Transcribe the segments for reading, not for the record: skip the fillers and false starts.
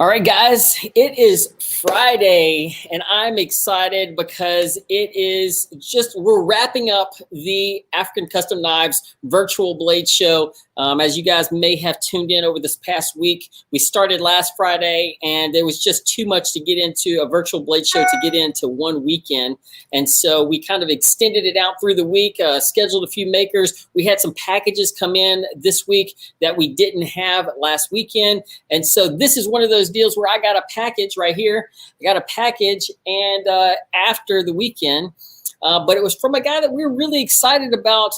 All right, guys, it is Friday, and I'm excited because we're wrapping up the African Custom Knives Virtual Blade Show. As you guys may have tuned in over this past week, we started last Friday, and there was just too much to get into a virtual blade show to get into one weekend. And so we kind of extended it out through the week, scheduled a few makers. We had some packages come in this week that we didn't have last weekend. And so this is one of those deals where I got a package right here. I got a package and after the weekend, but it was from a guy that we're really excited about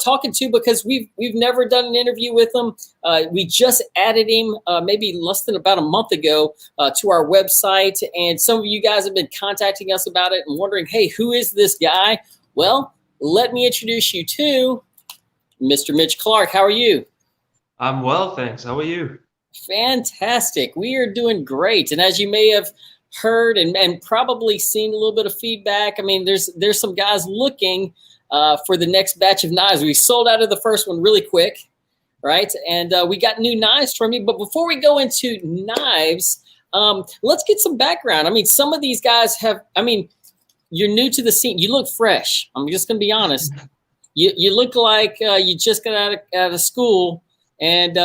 talking to because we've never done an interview with him. We just added him maybe less than about a month ago to our website, and some of you guys have been contacting us about it and wondering, hey, who is this guy? Well, let me introduce you to Mr. Mitch Clark. How are you? I'm well, thanks. How are you? Fantastic. We are doing great. And as you may have heard and probably seen a little bit of feedback, I mean, there's some guys looking for the next batch of knives. We sold out of the first one really quick, right? And we got new knives from you. But before we go into knives, let's get some background. I mean, some of these guys you're new to the scene. You look fresh. I'm just going to be honest. You look like you just got out of school. And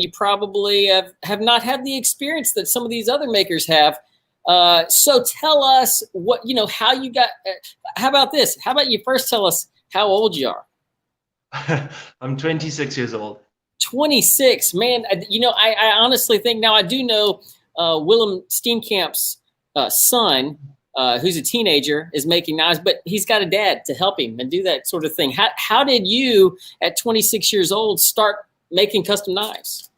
you probably have not had the experience that some of these other makers have. So tell us how you got, how about this? How about you first tell us how old you are? I'm 26 years old. 26, man. I honestly think now I do know Willem Steenkamp's son, who's a teenager, is making knives, but he's got a dad to help him and do that sort of thing. How did you at 26 years old start making custom knives?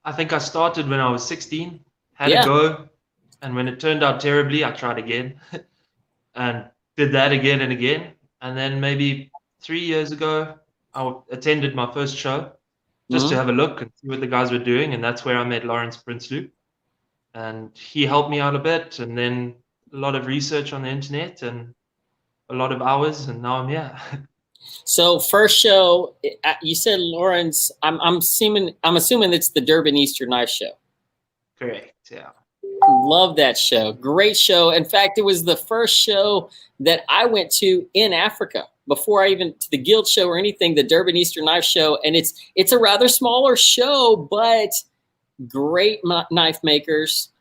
I think I started when I was 16, had a go, and when it turned out terribly, I tried again and did that again and again. And then maybe 3 years ago, I attended my first show just to have a look and see what the guys were doing, and that's where I met Lawrence Prinsloo. And he helped me out a bit, and then a lot of research on the internet and a lot of hours, and now I'm here. So first show, you said Lawrence. I'm assuming it's the Durban Easter Knife Show. Correct. Yeah. Love that show. Great show. In fact, it was the first show that I went to in Africa before I even to the Guild show or anything. The Durban Easter Knife Show, and it's a rather smaller show, but great knife makers.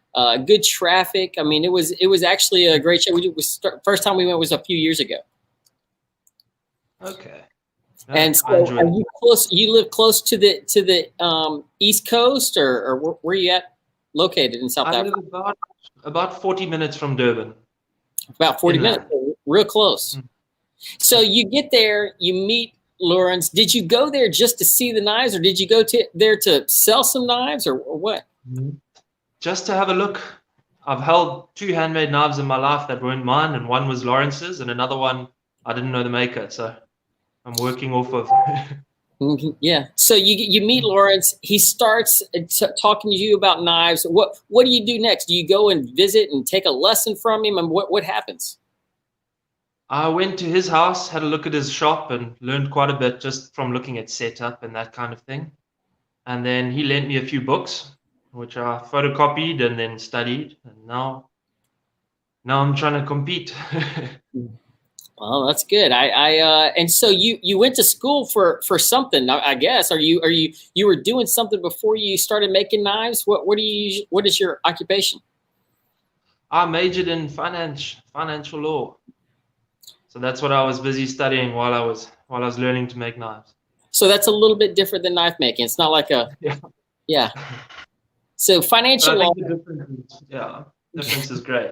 Good traffic. I mean, it was actually a great show. First time we went was a few years ago. Okay. And so are you close? You live close to the East Coast, or where are you located in South Africa? I live about 40 minutes from Durban. About 40 minutes, real close. So you get there, you meet Lawrence. Did you go there just to see the knives, or did you go there to sell some knives, or what? Just to have a look. I've held 2 handmade knives in my life that weren't mine, and one was Lawrence's, and another one I didn't know the maker, so I'm working off of. Yeah. So you meet Lawrence. He starts talking to you about knives. What do you do next? Do you go and visit and take a lesson from him? And what happens? I went to his house, had a look at his shop, and learned quite a bit just from looking at setup and that kind of thing. And then he lent me a few books, which I photocopied and then studied. And now I'm trying to compete. Well, that's good. And so you went to school for something, I guess. Are you were doing something before you started making knives? What is your occupation? I majored in financial law. So that's what I was busy studying while I was learning to make knives. So that's a little bit different than knife making. It's not like yeah. So financial law. Difference is great.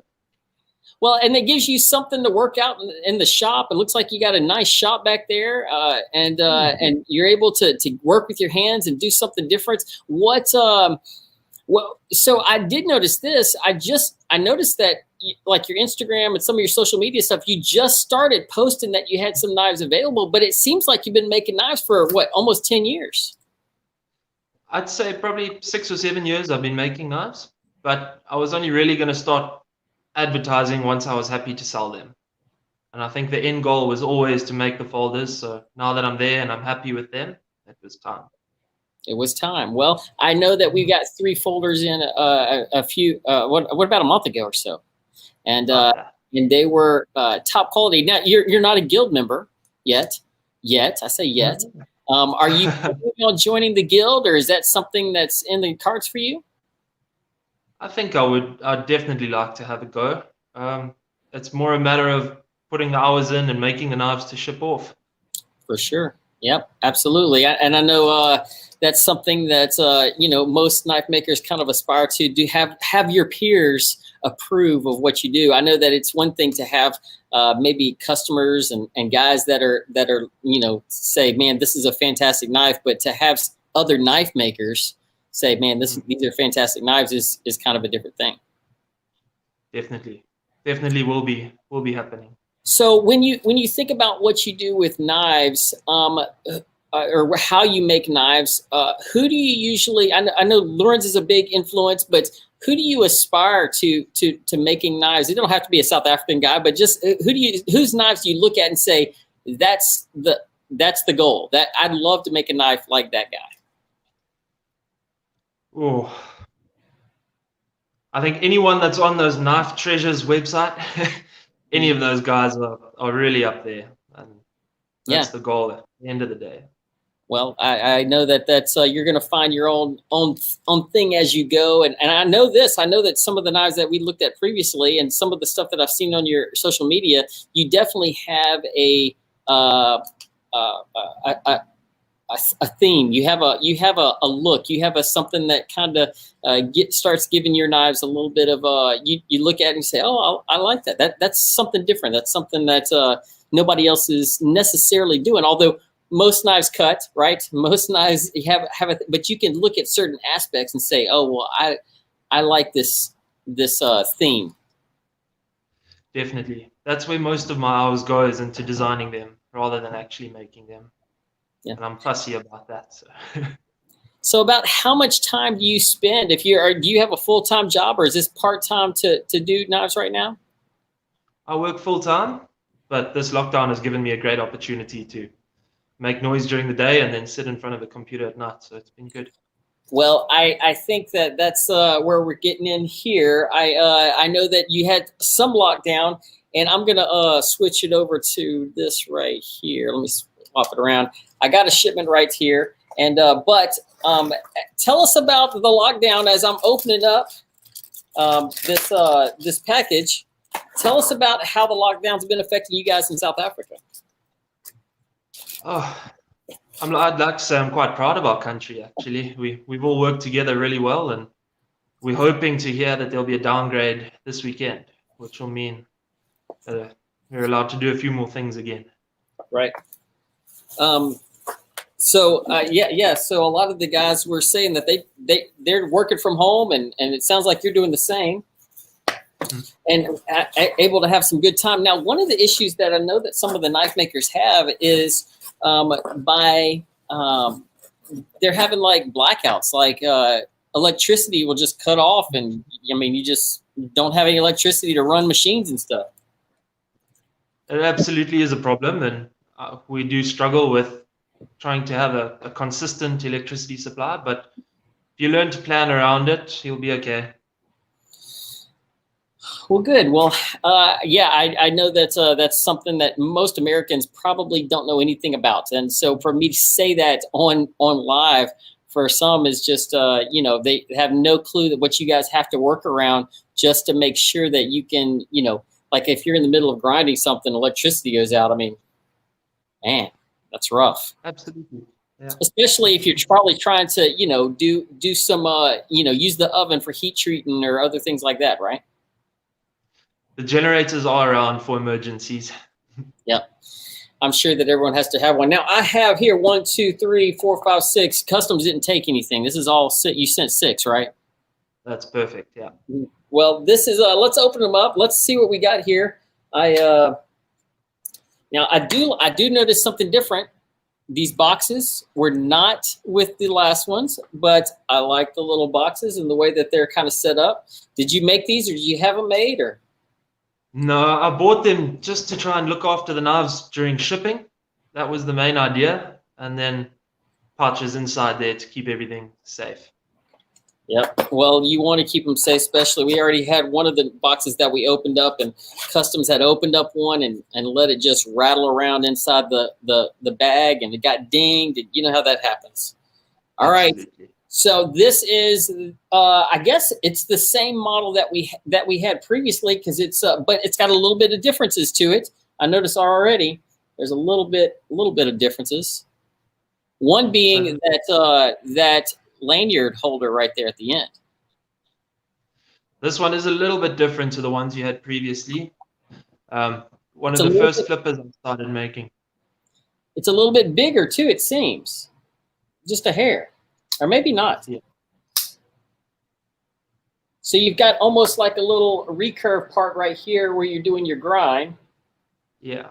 Well, and it gives you something to work out in the shop. It looks like you got a nice shop back there, and you're able to work with your hands and do something different. So I did notice this. I noticed that like your Instagram and some of your social media stuff, you just started posting that you had some knives available, but it seems like you've been making knives for almost 10 years. I'd say probably 6 or 7 years I've been making knives, but I was only really going to start advertising once I was happy to sell them. And I think the end goal was always to make the folders. So now that I'm there and I'm happy with them, it was time. It was time. Well, I know that we got 3 folders in a few. What about a month ago or so? And and they were top quality. Now you're not a guild member yet. I say yet. Are you planning on joining the guild, or is that something that's in the cards for you? I think I'd definitely like to have a go. It's more a matter of putting the hours in and making the knives to ship off. For sure. Yep, absolutely. And I know that's something that most knife makers kind of aspire to do. Have your peers approve of what you do. I know that it's one thing to have maybe customers and guys that are say, man, this is a fantastic knife, but to have other knife makers say, man, these are fantastic knives is kind of a different thing. Definitely will be happening. So when you think about what you do with knives, or how you make knives, who do you usually? I know Lorenz is a big influence, but who do you aspire to making knives? It don't have to be a South African guy, but just whose knives do you look at and say that's the goal? That I'd love to make a knife like that guy. Oh, I think anyone that's on those Knife Treasures website, any of those guys are really up there, and that's the goal at the end of the day. Well, I know that's you're going to find your own thing as you go, and I know this. I know that some of the knives that we looked at previously, and some of the stuff that I've seen on your social media, you definitely have a theme. You have a look. You have something that kind of starts giving your knives a little bit of you look at it and you say, oh, I like that. That's something different. That's something that nobody else is necessarily doing. Although most knives cut, right? Most knives have but you can look at certain aspects and say, oh, well, I like this theme. Definitely. That's where most of my hours goes, into designing them rather than actually making them. Yeah. And I'm fussy about that. So about how much time do you spend do you have a full-time job, or is this part-time to do knives right now? I work full-time, but this lockdown has given me a great opportunity to make noise during the day and then sit in front of the computer at night. So it's been good. Well, I think that's where we're getting in here. I know that you had some lockdown, and I'm gonna switch it over to this right here. Let me swap it around. I got a shipment right here, and but tell us about the lockdown as I'm opening up this package. Tell us about how the lockdown's been affecting you guys in South Africa. Oh, I'd like to say I'm quite proud of our country, actually. We've all worked together really well, and we're hoping to hear that there'll be a downgrade this weekend, which will mean that we're allowed to do a few more things again. Right. So so a lot of the guys were saying that they're working from home, and it sounds like you're doing the same, and able to have some good time. Now, one of the issues that I know that some of the knife makers have is they're having like blackouts, like electricity will just cut off, and I mean you just don't have any electricity to run machines and stuff. It absolutely is a problem, and we do struggle with trying to have a consistent electricity supply, but if you learn to plan around it, you'll be okay. Well, good. Well, I know that that's something that most Americans probably don't know anything about, and so for me to say that on live for some is just they have no clue that what you guys have to work around just to make sure that you can like if you're in the middle of grinding something, electricity goes out. I mean, man, that's rough. Absolutely. Yeah. Especially if you're probably trying to do some use the oven for heat treating or other things like that, right? The generators are around for emergencies. Yeah, I'm sure that everyone has to have one. Now I have here 1, 2, 3, 4, 5, 6. Customs didn't take anything. This is all you sent 6, right? That's perfect. Yeah. Well, this is let's open them up. Let's see what we got here. Now I do notice something different. These boxes were not with the last ones, but I like the little boxes and the way that they're kind of set up. Did you make these, or do you have them made, or? No, I bought them just to try and look after the knives during shipping. That was the main idea. And then pouches inside there to keep everything safe. Yep. Well, you want to keep them safe, especially we already had one of the boxes that we opened up, and Customs had opened up one and let it just rattle around inside the bag, and it got dinged. And you know how that happens. All Absolutely. right. So this is, I guess it's the same model that we had previously, because it's, but it's got a little bit of differences to it. I noticed already there's a little bit of differences. One being that lanyard holder right there at the end. This one is a little bit different to the ones you had previously. One of the first flippers I started making. It's a little bit bigger too, it seems. Just a hair. Or maybe not. Yeah. So you've got almost like a little recurve part right here where you're doing your grind. Yeah.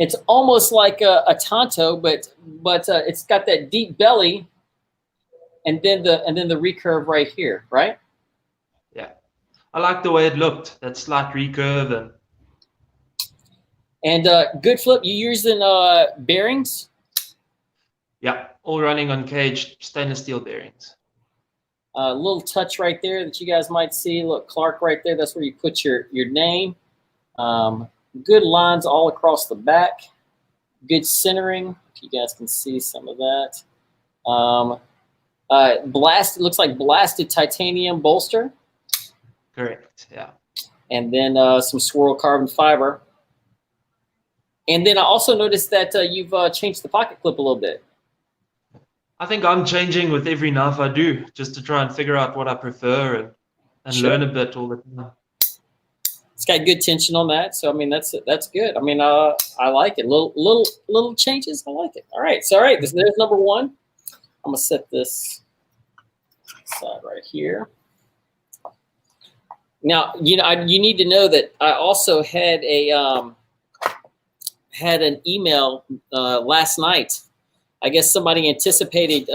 It's almost like a Tonto, but it's got that deep belly, and then the recurve right here, right? Yeah. I like the way it looked. That slight recurve and good flip. You using bearings? Yeah, all running on caged stainless steel bearings. A little touch right there that you guys might see. Look, Clark right there. That's where you put your name. Good lines all across the back. Good centering. If you guys can see some of that. It looks like blasted titanium bolster. Correct, yeah. And then some swirl carbon fiber. And then I also noticed that you've changed the pocket clip a little bit. I think I'm changing with every knife I do, just to try and figure out what I prefer and Sure. learn a bit all the time. It's got good tension on that, so I mean that's good. I mean I like it. Little changes. I like it. All right, so there's number one. I'm gonna set this aside right here. Now you need to know that I also had an email last night. I guess somebody anticipated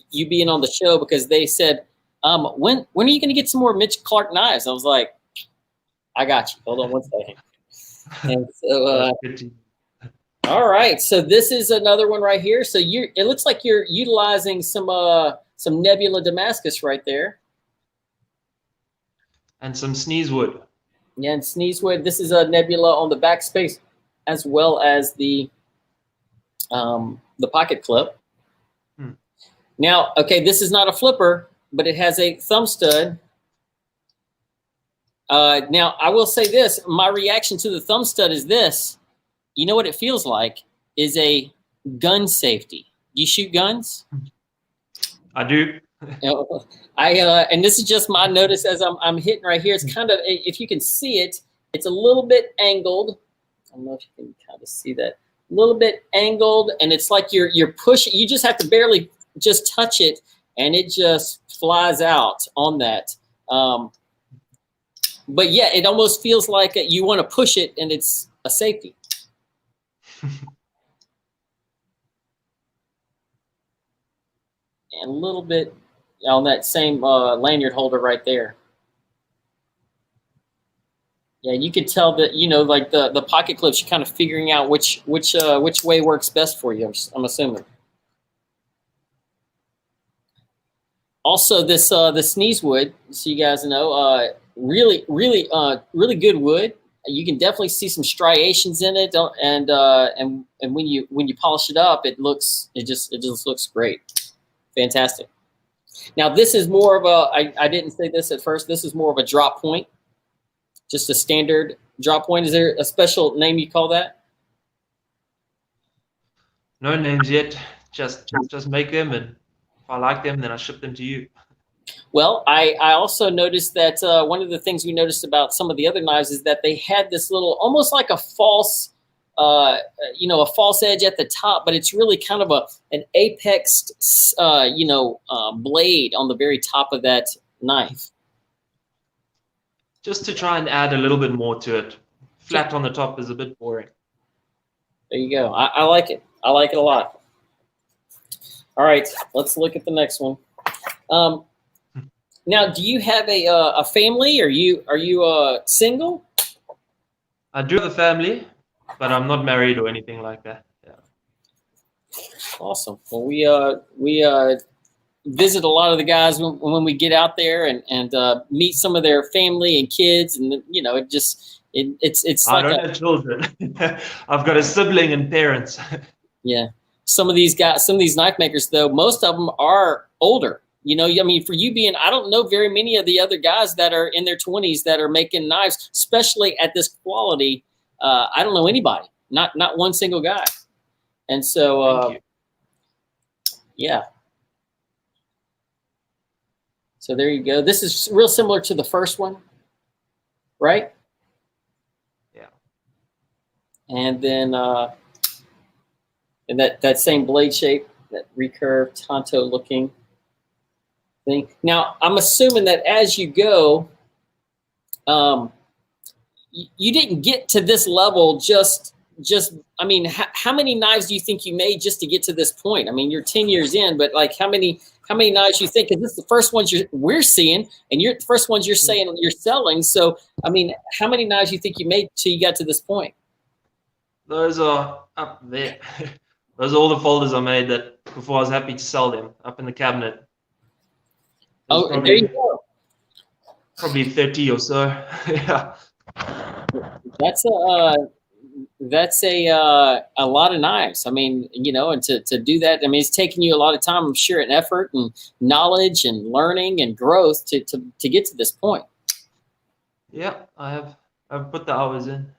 you being on the show, because they said, when are you going to get some more Mitch Clark knives? I was like, I got you. Hold on one second. And so, all right. So this is another one right here. So it looks like you're utilizing some Nebula Damascus right there. And some sneeze wood. Yeah, and sneeze wood. This is a Nebula on the back space, as well as the pocket clip. Now, okay, this is not a flipper, but it has a thumb stud. Now, I will say this. My reaction to the thumb stud is this. You know what it feels like is a gun safety. Do you shoot guns? I do. And this is just my notice as I'm hitting right here. It's kind of, if you can see it, it's a little bit angled. I don't know if you can kind of see that. A little bit angled, and it's like you're pushing. You just have to barely just touch it, and it just flies out on that. But yeah, it almost feels like you want to push it, and it's a safety. And a little bit on that same lanyard holder right there. Yeah, you could tell that, like the pocket clips, you're kind of figuring out which way works best for you, I'm assuming. Also, this sneeze wood, so you guys know, really good wood. You can definitely see some striations in it, and when you polish it up, it just looks great, fantastic. Now this is more of a, I didn't say this at first. This is more of a drop point. Just a standard drop point. Is there a special name you call that? No names yet. Just make them, and if I like them, then I ship them to you. Well, I also noticed that one of the things we noticed about some of the other knives is that they had this little, almost like a false, a false edge at the top, but it's really kind of an apexed, blade on the very top of that knife. Just to try and add a little bit more to it. Flat on the top is a bit boring. There you go. I like it. I like it a lot. All right, let's look at the next one. Now, do you have a family? Are you single? I do have a family, but I'm not married or anything like that. Yeah. Awesome. Well, we visit a lot of the guys when we get out there and meet some of their family and kids, and you know, it's I like don't have children. I've got a sibling and parents. yeah. Some of these guys, some of these knife makers, though, most of them are older. You know, I mean, for you being, I don't know very many of the other guys that are in their 20s that are making knives, especially at this quality. I don't know anybody, not one single guy. And so, yeah. So there you go. This is real similar to the first one, right? Yeah. And then and that same blade shape, that recurved Tonto looking thing. Now, I'm assuming that as you go, you didn't get to this level just I mean, how many knives do you think you made just to get to this point? I mean, you're 10 years in, but like how many knives you think? Because this is the first ones we're seeing, and you're the first ones you're saying you're selling. So, I mean, how many knives you think you made till you got to this point? Those are up there. Those are all the folders I made that before I was happy to sell them up in the cabinet. Oh, probably, there you go. Probably 30 or so. Yeah. That's a lot of knives. I mean, you know, and to do that, I mean, it's taking you a lot of time, I'm sure, and effort and knowledge and learning and growth to get to this point. Yeah, I've put the hours in.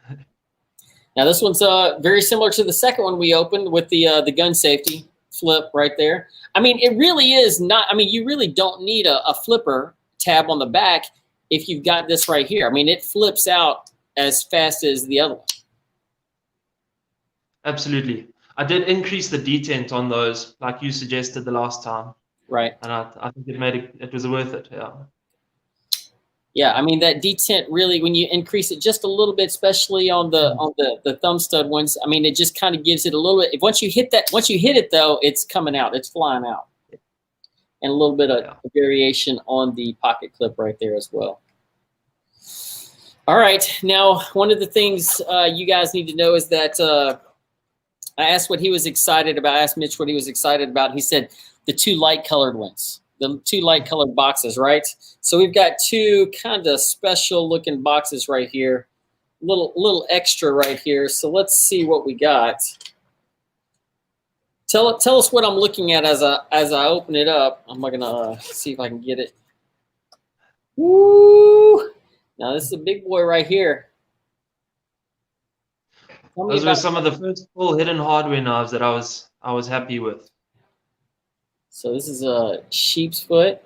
Now this one's very similar to the second one we opened with the gun safety flip right there. I mean, it really is not. I mean, you really don't need a flipper tab on the back if you've got this right here. I mean, it flips out as fast as the other one. Absolutely. I did increase the detent on those, like you suggested the last time. Right. And I think it was worth it. Yeah. Yeah, I mean that detent really, when you increase it just a little bit, especially on the thumb stud ones, I mean it just kind of gives it a little bit. Once you hit it though, it's coming out, it's flying out, and a little bit of variation on the pocket clip right there as well. All right, now one of the things you guys need to know is that I asked what he was excited about. I asked Mitch what he was excited about. He said the two light colored ones. The two light colored boxes, right? So we've got two kind of special looking boxes right here, little extra right here. So let's see what we got. Tell us what I'm looking at as I open it up. I'm gonna see if I can get it. Woo! Now this is a big boy right here. Those were some of the first full hidden hardware knives that I was happy with. So this is a sheep's foot.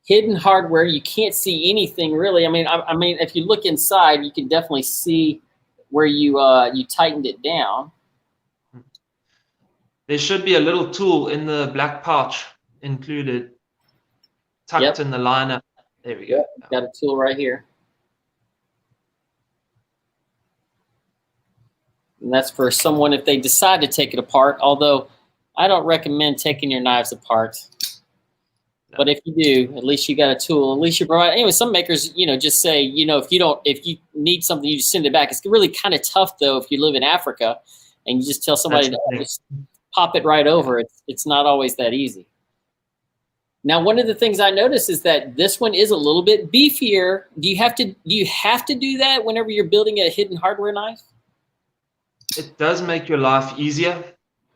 Hidden hardware. You can't see anything really. I mean, if you look inside, you can definitely see where you tightened it down. There should be a little tool in the black pouch included, tucked in the liner. There we go. Got a tool right here. And that's for someone if they decide to take it apart, although I don't recommend taking your knives apart. No. But if you do, at least you got a tool. At least you provide. Anyway, some makers, you know, just say, you know, if you need something, you just send it back. It's really kind of tough though if you live in Africa, and you just tell somebody to just pop it right over. It's not always that easy. Now, one of the things I noticed is that this one is a little bit beefier. Do you have to do that whenever you're building a hidden hardware knife? It does make your life easier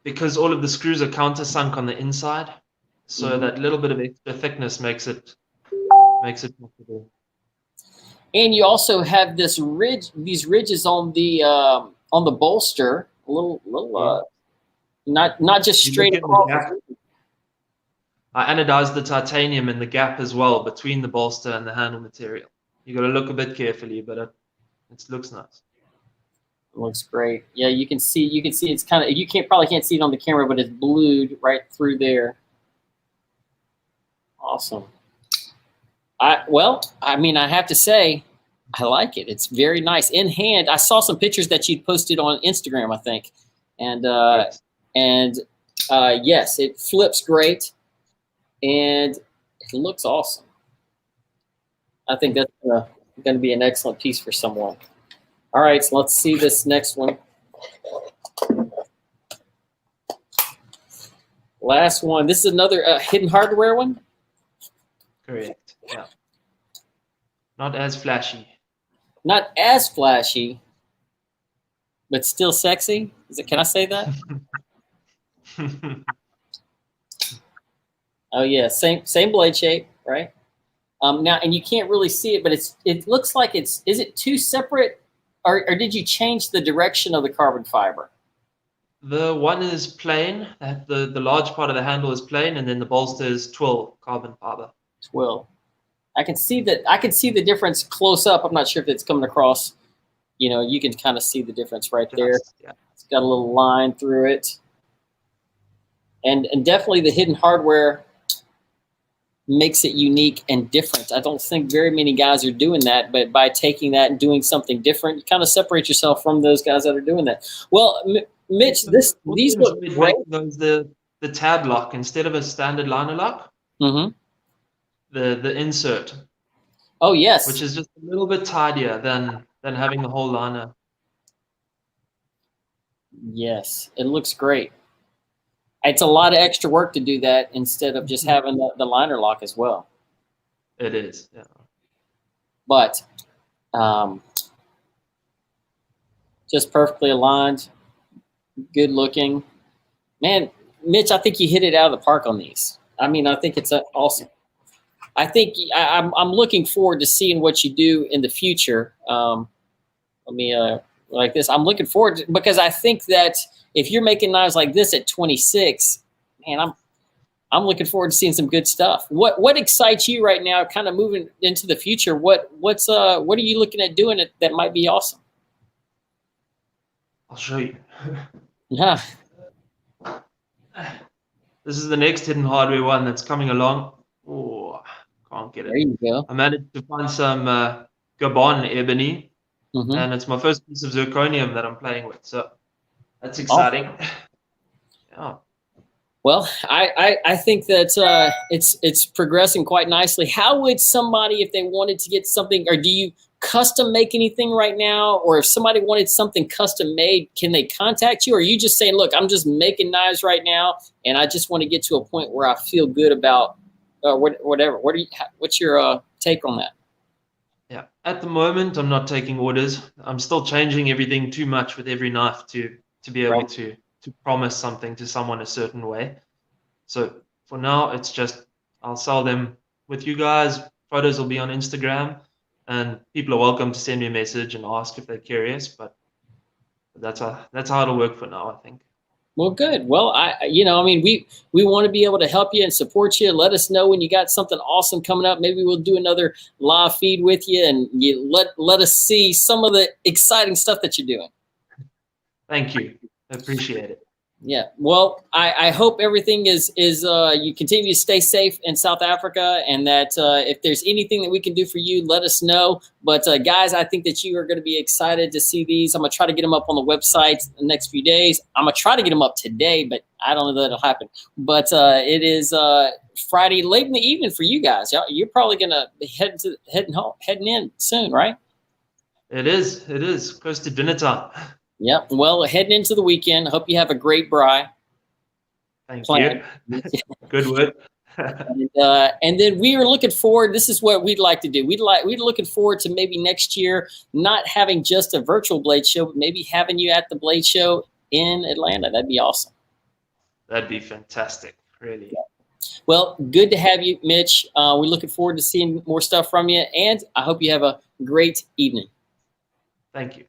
because all of the screws are countersunk on the inside. So that little bit of extra thickness makes it possible. And you also have these ridges on the bolster, a little not just straight across. I anodized the titanium in the gap as well between the bolster and the handle material. You got to look a bit carefully, but it looks nice. It looks great. Yeah, you can see it's kind of, you probably can't see it on the camera, but it's blued right through there. Awesome. I mean, I have to say, I like it. It's very nice in hand. I saw some pictures that you posted on Instagram, I think, and yes, it flips great, and it looks awesome. I think that's going to be an excellent piece for someone. All right, so let's see this next one. Last one. This is another hidden hardware one. Correct. Yeah. Not as flashy. Not as flashy, but still sexy. Can I say that? Oh yeah, same blade shape, right? Now, and you can't really see it, but it looks like is it two separate, or did you change the direction of the carbon fiber? The one is plain, the large part of the handle is plain, and then the bolster is twill carbon fiber. Twill. I can see that. I can see the difference close up. I'm not sure if it's coming across. You can kind of see the difference right there. Yeah. It's got a little line through it. And definitely the hidden hardware makes it unique and different. I don't think very many guys are doing that, but by taking that and doing something different, you kind of separate yourself from those guys that are doing that. Well, Mitch, these look great. The tab lock instead of a standard liner lock. Mm-hmm. The insert. Oh yes. Which is just a little bit tidier than having the whole liner. Yes, it looks great. It's a lot of extra work to do that instead of just having the liner lock as well. It is, yeah. But just perfectly aligned, good looking. Man, Mitch, I think you hit it out of the park on these. I mean, I think it's awesome. I think I'm looking forward to seeing what you do in the future. Let me like this. I'm looking forward to, because I think that if you're making knives like this at 26, man, I'm looking forward to seeing some good stuff. What excites you right now, kind of moving into the future? What are you looking at doing that might be awesome? I'll show you. Yeah. This is the next hidden hardware one that's coming along. Oh, can't get it. There you go. I managed to find some Gabon ebony, mm-hmm. and it's my first piece of zirconium that I'm playing with. So that's exciting. Oh. Yeah. Well, I think that it's progressing quite nicely. How would somebody, if they wanted to get something, or do you custom make anything right now? Or if somebody wanted something custom made, can they contact you? Or are you just saying, look, I'm just making knives right now, and I just want to get to a point where I feel good about whatever. What's your take on that? Yeah, at the moment, I'm not taking orders. I'm still changing everything too much with every knife to be able to promise something to someone a certain way. So for now, it's just I'll sell them with you guys. Photos will be on Instagram, and people are welcome to send me a message and ask if they're curious. But that's how it'll work for now, I think. Well, good. Well, we want to be able to help you and support you. Let us know when you got something awesome coming up. Maybe we'll do another live feed with you, and you let us see some of the exciting stuff that you're doing. Thank you. I appreciate it. Yeah. Well, I hope everything is you continue to stay safe in South Africa, and that if there's anything that we can do for you, let us know. But guys, I think that you are going to be excited to see these. I'm going to try to get them up on the website in the next few days. I'm going to try to get them up today, but I don't know that it'll happen. But it is Friday late in the evening for you guys. You're probably going to be heading in soon, right? It is. It is close to dinner time. Yep. Well, heading into the weekend. Hope you have a great braai. Thank you. Good word. And then we are looking forward. This is what we'd like to do. We're looking forward to maybe next year not having just a virtual blade show, but maybe having you at the blade show in Atlanta. That'd be awesome. That'd be fantastic. Really. Yeah. Well, good to have you, Mitch. We're looking forward to seeing more stuff from you, and I hope you have a great evening. Thank you.